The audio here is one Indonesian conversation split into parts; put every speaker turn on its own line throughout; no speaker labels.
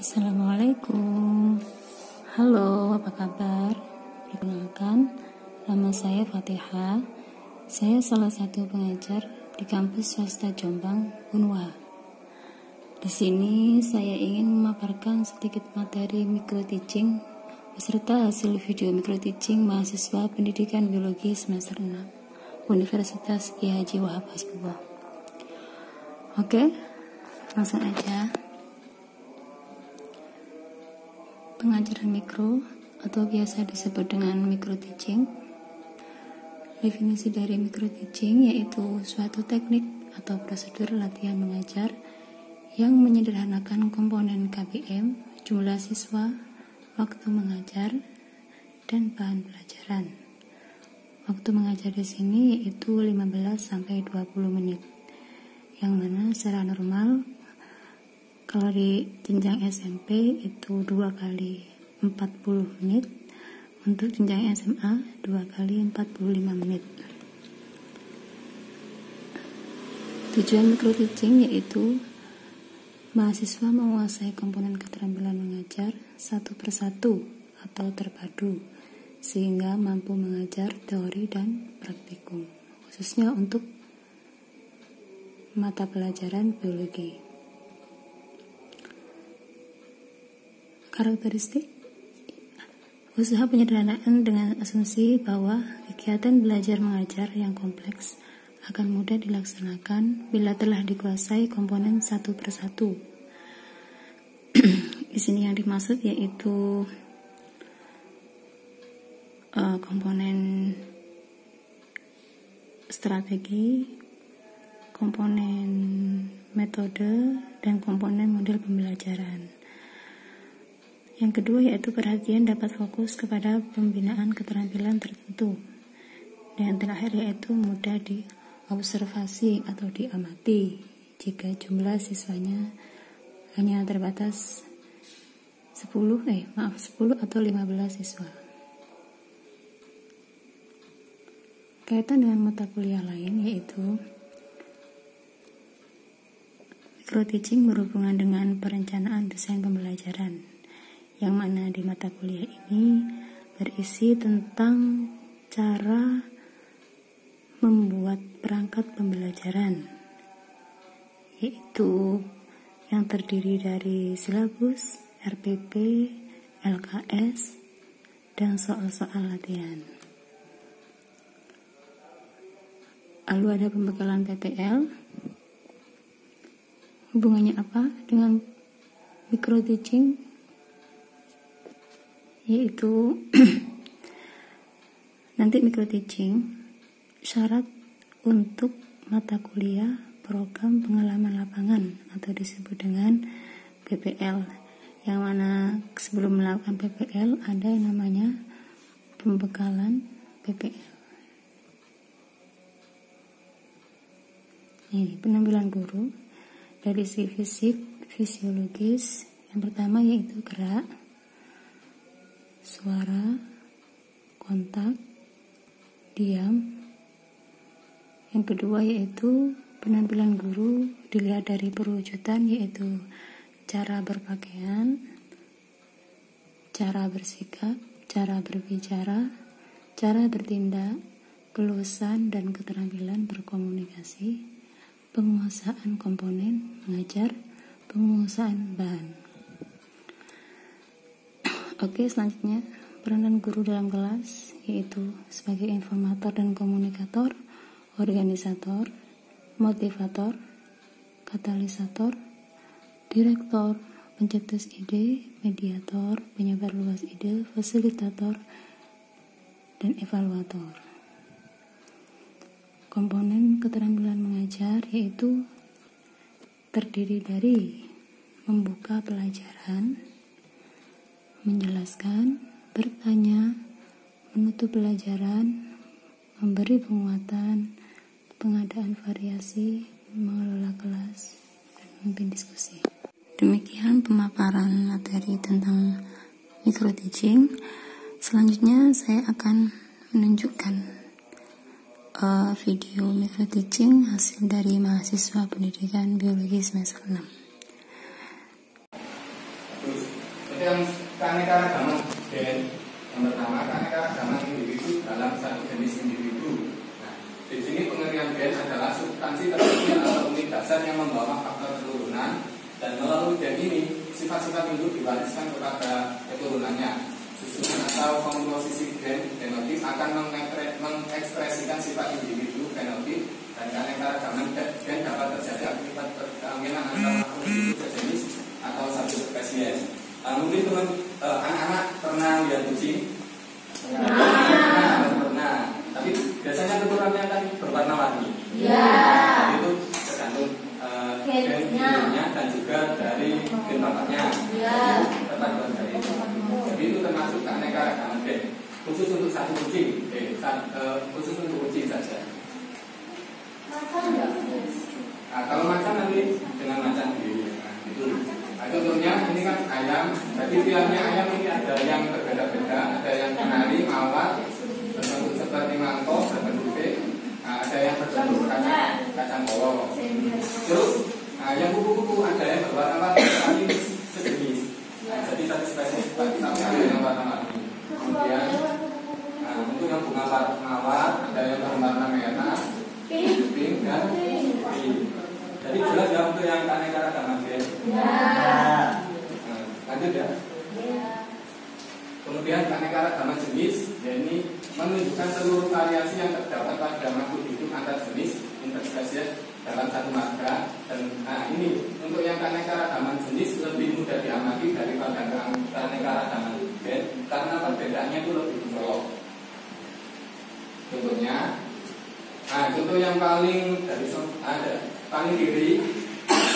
Assalamualaikum. Halo, apa kabar? Perkenalkan, nama saya Fatihah. Saya salah satu pengajar di kampus swasta Jombang, Unwa. Di sini saya ingin memaparkan sedikit materi micro teaching beserta hasil video micro teaching mahasiswa pendidikan biologi semester 6 Universitas Kiai Haji Wahab Hasbullah. Oke, langsung aja. Pengajaran mikro atau biasa disebut dengan micro teaching. Definisi dari micro teaching yaitu suatu teknik atau prosedur latihan mengajar yang menyederhanakan komponen KBM, jumlah siswa, waktu mengajar, dan bahan pelajaran. Waktu mengajar di sini yaitu 15 sampai 20 menit. Yang mana secara normal kalau di jenjang SMP itu 2 kali 40 menit, untuk jenjang SMA 2 kali 45 menit. Tujuan micro teaching yaitu mahasiswa menguasai komponen keterampilan mengajar satu persatu atau terpadu sehingga mampu mengajar teori dan praktikum, khususnya untuk mata pelajaran biologi. Karakteristik usaha penyederhanaan dengan asumsi bahwa kegiatan belajar mengajar yang kompleks akan mudah dilaksanakan bila telah dikuasai komponen satu persatu. Di sini yang dimaksud yaitu komponen strategi, komponen metode, dan komponen model pembelajaran. Yang kedua yaitu perhatian dapat fokus kepada pembinaan keterampilan tertentu. Dan yang terakhir yaitu mudah diobservasi atau diamati jika jumlah siswanya hanya terbatas 10 atau 15 siswa. Kaitan dengan mata kuliah lain yaitu micro teaching berhubungan dengan perencanaan desain pembelajaran, yang mana di mata kuliah ini berisi tentang cara membuat perangkat pembelajaran, yaitu yang terdiri dari silabus, RPP, LKS, dan soal-soal latihan. Lalu ada pembekalan PPL. Hubungannya apa dengan micro teaching? Yaitu nanti micro teaching syarat untuk mata kuliah program pengalaman lapangan atau disebut dengan PPL, yang mana sebelum melakukan PPL ada yang namanya pembekalan PPL. Ini penampilan guru dari segi fisik, fisiologis. Yang pertama yaitu gerak, suara, kontak, diam. Yang kedua yaitu penampilan guru dilihat dari perwujudan, yaitu cara berpakaian, cara bersikap, cara berbicara, cara bertindak, kelulusan dan keterampilan berkomunikasi, penguasaan komponen mengajar, penguasaan bahan. Oke, selanjutnya peranan guru dalam kelas yaitu sebagai informator dan komunikator, organisator, motivator, katalisator, direktor, pencetus ide, mediator, penyebar luas ide, fasilitator, dan evaluator. Komponen keterampilan mengajar yaitu terdiri dari membuka pelajaran, menjelaskan, bertanya, menutup pelajaran, memberi penguatan, pengadaan variasi, mengelola kelas, dan memimpin diskusi. Demikian pemaparan materi tentang micro teaching. Selanjutnya saya akan menunjukkan video micro teaching hasil dari mahasiswa pendidikan biologi semester 6.
yang keanekaragaman gen. Yang pertama, keanekaragaman individu dalam satu jenis individu. Nah, di sini pengertian gen adalah substansi terkecil atau unit dasar yang membawa faktor keturunan, dan melalui gen ini sifat-sifat induk diwariskan kepada keturunannya. Susunan atau komposisi gen genotip akan mengekspresikan sifat individu fenotip, dan keanekaragaman gen dapat terjadi akibat perkawinan antara makhluk hidup sejenis atau satu spesies. Mungkin teman anak-anak pernah lihat kucing? Pernah. Tapi biasanya keturunannya kan berwarna-warni. Jadi itu tergantung gennya dan juga dari gen bapaknya. Tergantung dari itu. Jadi itu termasuk keanekaragaman gen. Khusus untuk satu kucing, khusus untuk kucing saja. Kalau macan nanti dengan macan sendiri. Itu. Contohnya ini kan ayam. Jadi tiapnya ayam ini ada yang berbeda-beda, ada yang kenari, mawar, berbentuk seperti mangkok, berbentuk V, ada yang berbentuk kacang polong. Terus yang kupu-kupu ada yang berwarna-warni, tapi sejenis. Jadi satu spesies tapi ada yang warna-warni. Kemudian untuk yang bunga mawar ada yang berwarna merah, pink dan pink. Jadi jelas ya untuk yang keanekaragaman gen. Lanjut ya. Kemudian keanekaragaman jenis, yakni menunjukkan seluruh variasi yang terdapat pada makhluk hidup antar jenis interspesies dalam satu marga. Dan ini untuk yang keanekaragaman jenis lebih mudah diamati daripada keanekaragaman gen karena perbedaannya itu lebih mencolok. Contohnya, contoh yang paling paling kiri,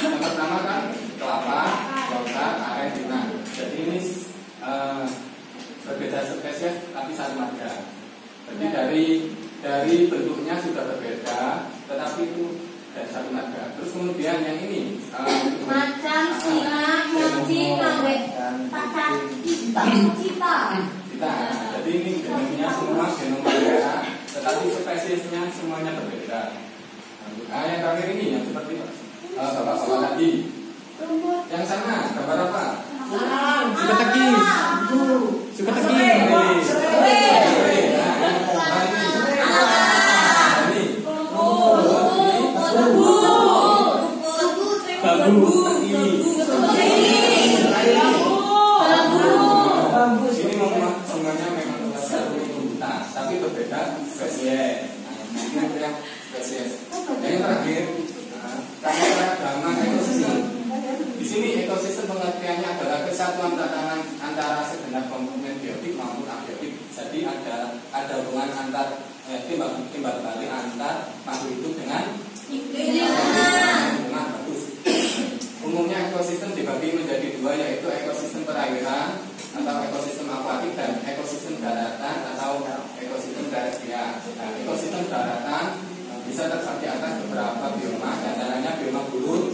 yang pertama kan kelapa, lobster, aren, pinang. Jadi ini berbeda spesies tapi satu marga. Jadi dari bentuknya sudah berbeda, tetapi itu dari satu marga. Terus kemudian yang ini
macan, singa, kucing, cita.
Jadi ini genomnya semua genom marga, tetapi spesiesnya semuanya berbeda. Yang terakhir ini yang seperti bapak-bapak tadi. Yang sana gambar apa? Suka teki. Ini semuanya memang satu unta, tapi berbeda spesies. Ini yang spesies. Yang terakhir, keanekaragaman ekosistem. Di sini ekosistem pengertiannya adalah kesatuan tatanan antara segenap komponen biotik maupun abiotik. Jadi ada hubungan antar timbal balik antar makhluk hidup dengan lingkungan. Bagus. Umumnya ekosistem dibagi menjadi dua, yaitu ekosistem perairan atau ekosistem akuatik dan ekosistem daratan atau ekosistem terrestrial. Ekosistem daratan bisa terbagi atas beberapa bioma, antaranya bioma gurun,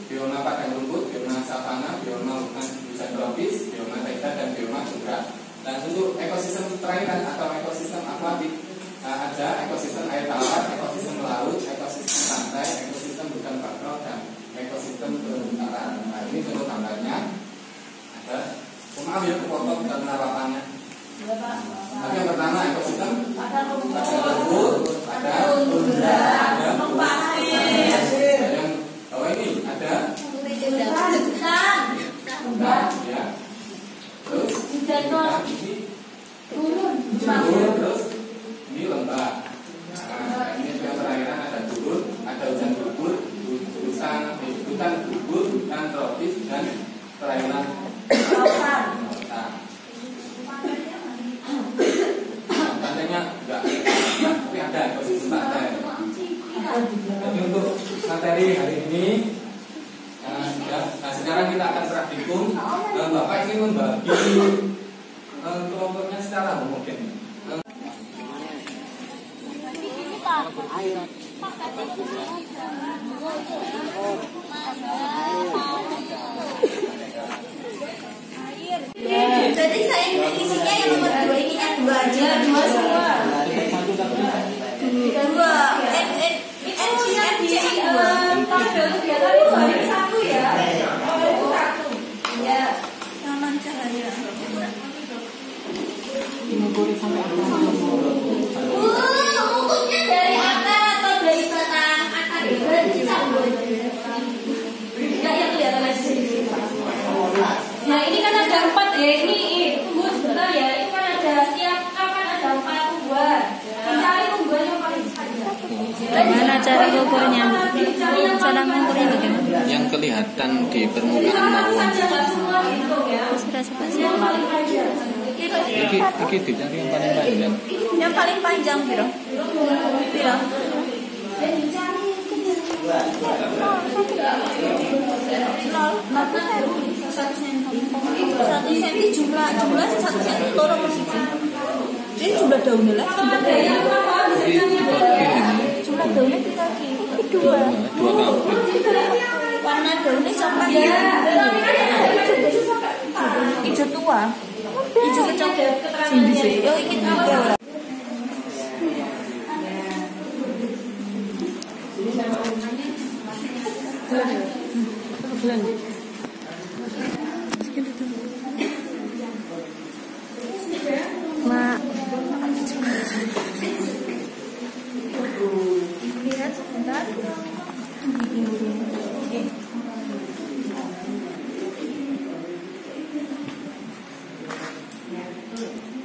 bioma padang rumput, bioma savana, bioma hutan hujan tropis, bioma taiga, dan bioma tundra. Dan untuk ekosistem perairan atau ekosistem akuatik ada ekosistem air tawar, ekosistem laut, ekosistem pantai, ekosistem hutan bakau, dan ekosistem terumbu karang. Ini contoh gambarnya. Ada, maaf ya kepotong karena lapangannya. Tapi yang pertama ekosistem padang rumput, ada tundra, ada pasir. Yang bawah ini ada hutan, ya. Terus terus ini lembah. Ini yang perairan ada gurun, ada hujan gugur, hutan gugur, hutan tropis, dan perairan lautan. Pantainya enggak, tapi ada ekosistem pantai. Jadi untuk materi hari ini, sekarang kita akan praktikum. Bapak ingin membagi kelompoknya secara homogen.
Jadi saya isinya yang nomor 2 ini N2 aja. 2 semua. 2. N di tabel kegiatan itu hanya 1 ya. Oh, itu 1. Ya. Yang lancar. Ukurnya dari akar atau dari batang akar? Berarti sama. Ya, yang kelihatan aja di sini. Nah, ini kan ada 4 ya. Ini tunggu sebentar ya. Ini kan ada setiap kapan ada 4 tumbuhan. Dicari tumbuhan yang paling panjang.
Gimana cara mengukurnya? Cara mengukurnya bagaimana?
Yang kelihatan di permukaan awan.
Sudah spasi.
Iki dicari yang paling panjang.
Yang paling panjang biro. Biro. Satu senti jumlah 1 senti loro persiji. Ini jumlah daunnya lah. Jumlah daunnya 3 kaki. Dua
kabel.
Warna daunnya coklat ya. Hijau tua. Hijau kecoklat. Sini sih. Yo iki ora. Mak. Lihat sebentar.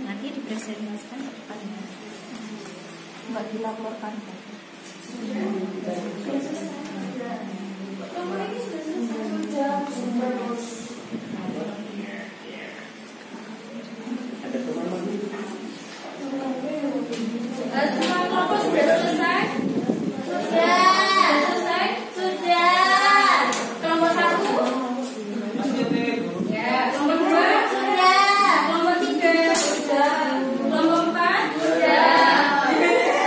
Nanti dipresentasikan ke depan ya. Enggak dilaporkan.
Semua kelompok sudah selesai? Sudah. Kelompok 1? Ya. Kelompok 2? Sudah. Kelompok 3? Sudah. Kelompok 4? Sudah.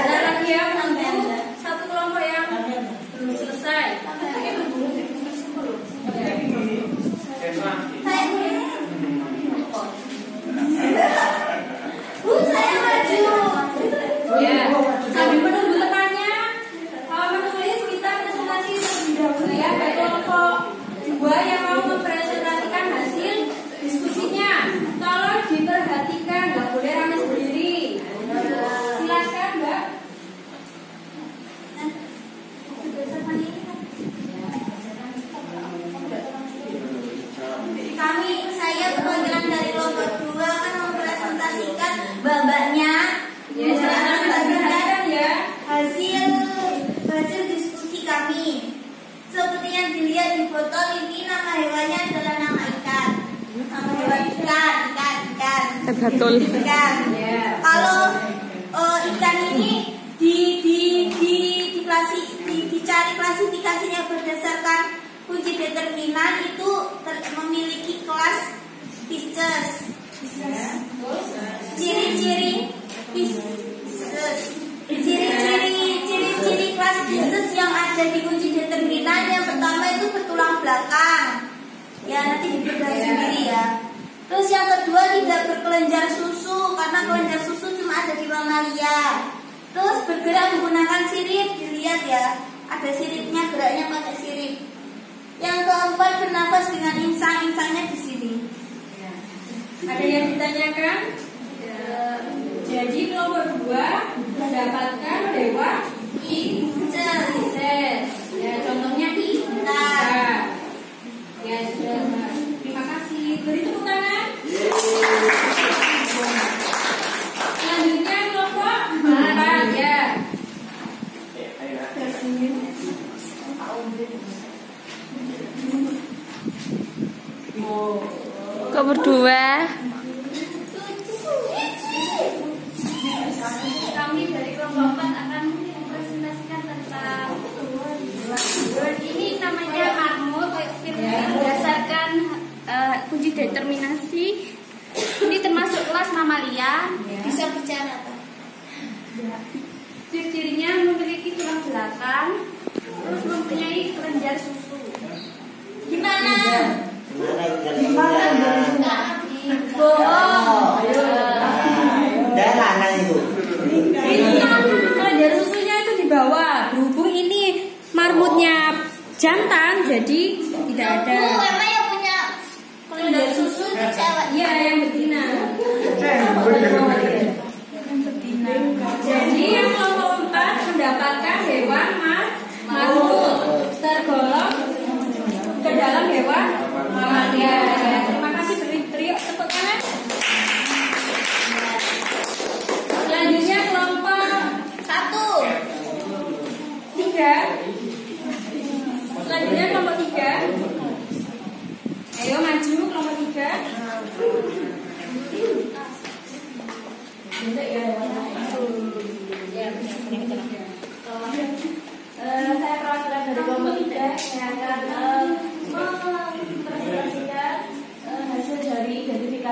Ada lagi yang satu kelompok yang belum selesai. Saya maju. Ya, sambil menunggu temannya, kalau menulis kita presentasi terlebih dahulu ya. Baik kelompok 2 yang mau mempresentasikan hasil diskusinya, tolong diperhatikan, nggak boleh rame sendiri. Silakan Mbak. Saya perwakilan dari kelompok 2 akan mempresentasikan mbak-mbaknya. Ya, hasil diskusi kami. Seperti yang dilihat di foto ini, nama hewannya adalah nama ikan. Nama hewan ikan.
Betul.
Ikan. Kalau ikan ini dicari klasifikasinya berdasarkan kunci determinan itu memiliki kelas Pisces. Ciri-ciri kelas Pisces yang ada di kunci determinan yang pertama itu bertulang belakang. Ya, nanti dibahas sendiri ya. Terus yang kedua tidak berkelenjar susu, karena kelenjar susu cuma ada di mamalia. Terus bergerak menggunakan sirip, dilihat ya, ada siripnya, geraknya pakai sirip. Yang keempat bernafas dengan insang-insangnya di sini. Ada yang ditanyakan? Jadi kelompok 2 mendapatkan dewa Pisces. Ya, contohnya ikan. Ya, sudah. Terima kasih. Beri tepuk tangan. Selanjutnya kelompok 4 ya.
Kok berdua?
Kami dari kelompok 4 akan mempresentasikan tentang ini namanya marmut berdasarkan kunci determinasi. Ini termasuk kelas mamalia. Bisa bicara apa? Ciri-cirinya memiliki tulang belakang, terus mempunyai kelenjar susu. Gimana? Bohong. Ini kelenjar susunya itu di bawah. Berhubung ini marmutnya jantan, jadi tidak ada. Emang yang punya kelenjar susu itu cewek? Iya, yang betina.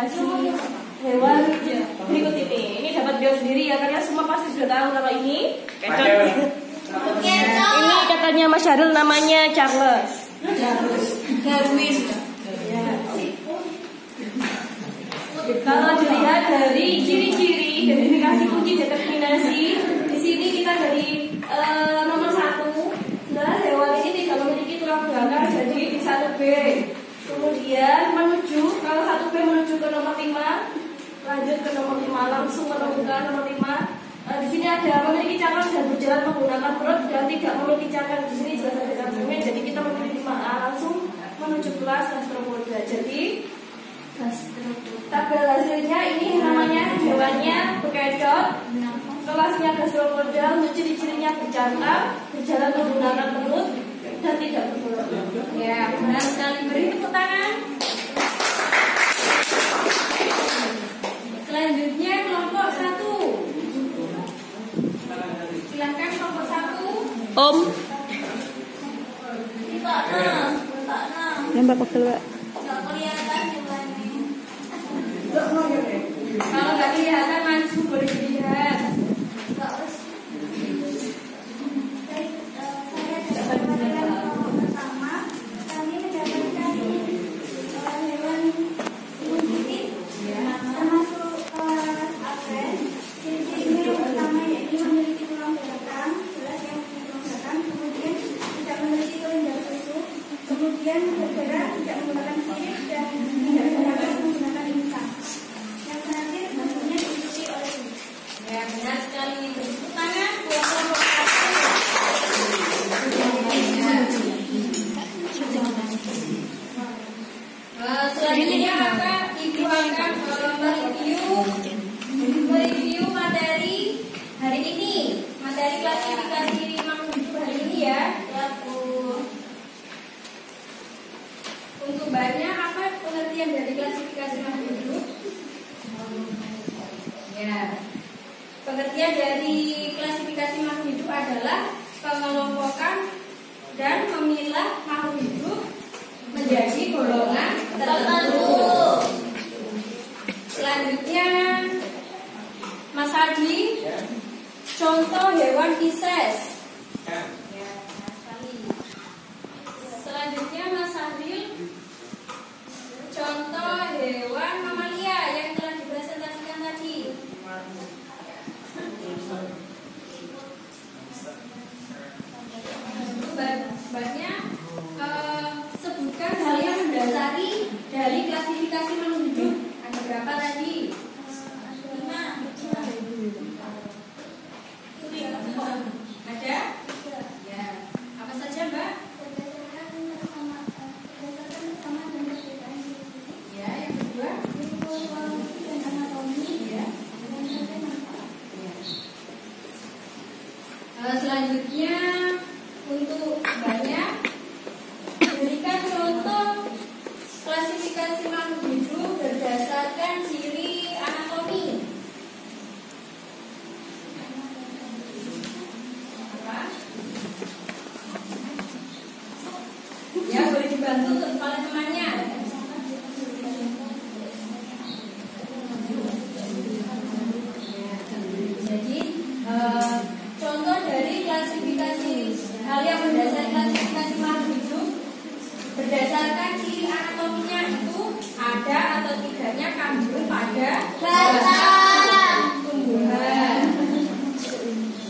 determinasi hewan berikut ini. Ini dapat jawab sendiri ya, karena semua pasti sudah tahu kalau ini kecot. Ini katanya Mas Syaril namanya Charles.
Darwin.
Kalau dilihat dari ciri-ciri identifikasi kunci determinasi, di sini kita dari nomor 1, jelas hewan ini tidak memiliki tulang belakang, jadi di 1B. Kemudian menuju, kalau 1B menuju ke nomor 5, lanjut ke nomor 5, langsung menemukan nomor 5. Di sini ada memiliki cangkang dan berjalan menggunakan perut, dan tidak memiliki cangkang. Di sini jelas ada cangkangnya, jadi kita memilih 5A, langsung menuju kelas gastropoda. Jadi tabel hasilnya ini namanya hewannya bekecot, kelasnya gastropoda, untuk ciri-cirinya bercangkang, berjalan menggunakan perut, dan tidak berperut.
Ya, benar sekali. Beri tepuk tangan. Selanjutnya kelompok 1. Silakan kelompok 1.
Om.
Nembak pegel, Pak.
Nggak kelihatan hewannya.
Kalau nggak kelihatan maju boleh dilihat.
Nggak harus. Baik, saya mendapatkan kelompok pertama. Kami mendapatkan hewan bunyitin, termasuk kelas apel. Ciri-cirinya yang pertama yaitu memiliki tulang belakang, jelas yang memiliki tulang belakang. Kemudian tidak memiliki kelenjar susu. Kemudian bergerak tidak menggunakan sirip dan tidak bergerak menggunakan insang. Yang terakhir bentuknya diikuti oleh ini. Ya, benar sekali. Tepuk tangan buat kelompok 1. Selanjutnya Ibu akan mereview materi hari ini, materi klasifikasi makhluk hidup hari ini ya. Ya, Bu. Untuk banyak apa pengertian dari klasifikasi makhluk hidup? Ya, pengertian dari klasifikasi makhluk hidup adalah pengelompokan dan memilah makhluk hidup menjadi golongan tertentu. Selanjutnya, Mas Adi, contoh hewan Pisces. Selanjutnya Mas Sahril, contoh hewan mamalia yang telah dipresentasikan tadi. Banyak sebutkan hal yang mendasari dari klasifikasi makhluk hidup. Ada berapa tadi? 5. Ada? Ya. Apa saja, Mbak? Ya, yang kedua selanjutnya untuk banyak berikan contoh klasifikasi makhluk hidup berdasarkan ciri anatomi. Apa? Ya, boleh dibantu untuk kepala temannya. Jadi contoh dari klasifikasi hal yang mendasari klasifikasi makhluk hidup berdasarkan ciri anatominya itu ada atau tidaknya kandung pada batang tumbuhan.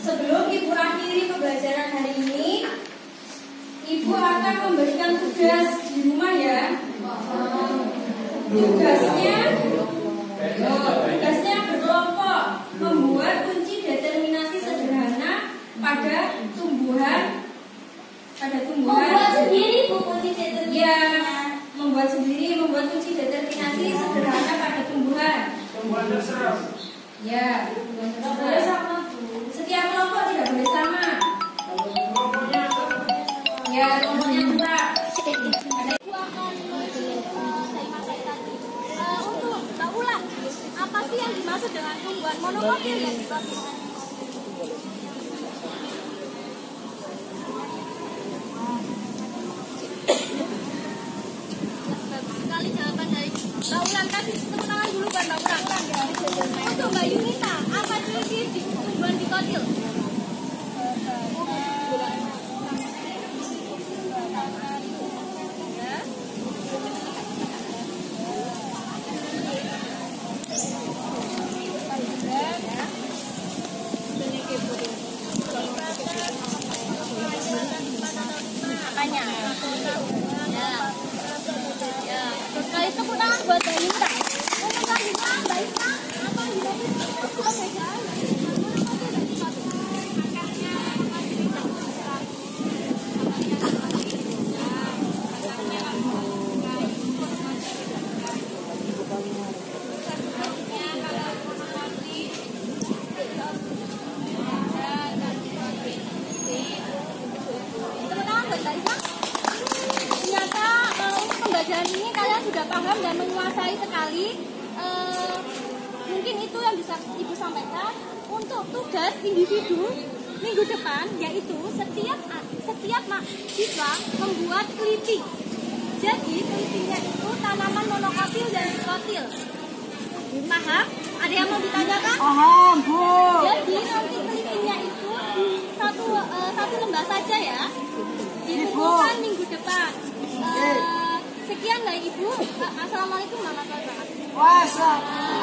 Sebelum Ibu akhiri pembelajaran hari ini, Ibu akan memberikan tugas di rumah ya. Tugasnya berkelompok membuat kunci determinasi sederhana pada tumbuhan. Membuat sendiri Bu kunci determinasi. Ya, membuat sendiri, membuat kunci determinasi sederhana pada tumbuhan. Tumbuhan terserap. Ya, tidak boleh sama Bu. Setiap kelompok tidak boleh sama. Ya, kelompoknya tetap.
Untuk Mbak Ulan, apa sih yang dimaksud dengan tumbuhan monomotil yang diklasifikasi? Bagus sekali jawaban dari Mbak Ulan tadi. Tepuk tangan dulu buat Mbak kurang ya. Untuk Mbak Yunita, apa ciri di tumbuhan dikotil? Apanya? Ya. Terus kali itu kurang buat Mbak Yunita. Untuk Mbak Yunita, Mbak Yunita, apa Yunita? Ternyata untuk pembelajaran ini kalian sudah paham dan menguasai sekali. Mungkin itu yang bisa Ibu sampaikan. Untuk tugas individu minggu depan, yaitu setiap mahasiswa membuat keliti. Jadi kelitinya itu tanaman monokotil dan dikotil. Paham? Ada yang mau ditanyakan?
Paham, Bu.
Jadi nanti kelitinya itu satu lembar saja ya. Dikumpulkan minggu depan. Sekian dari Ibu. Assalamualaikum warahmatullahi wabarakatuh.
Waalaikumsalam.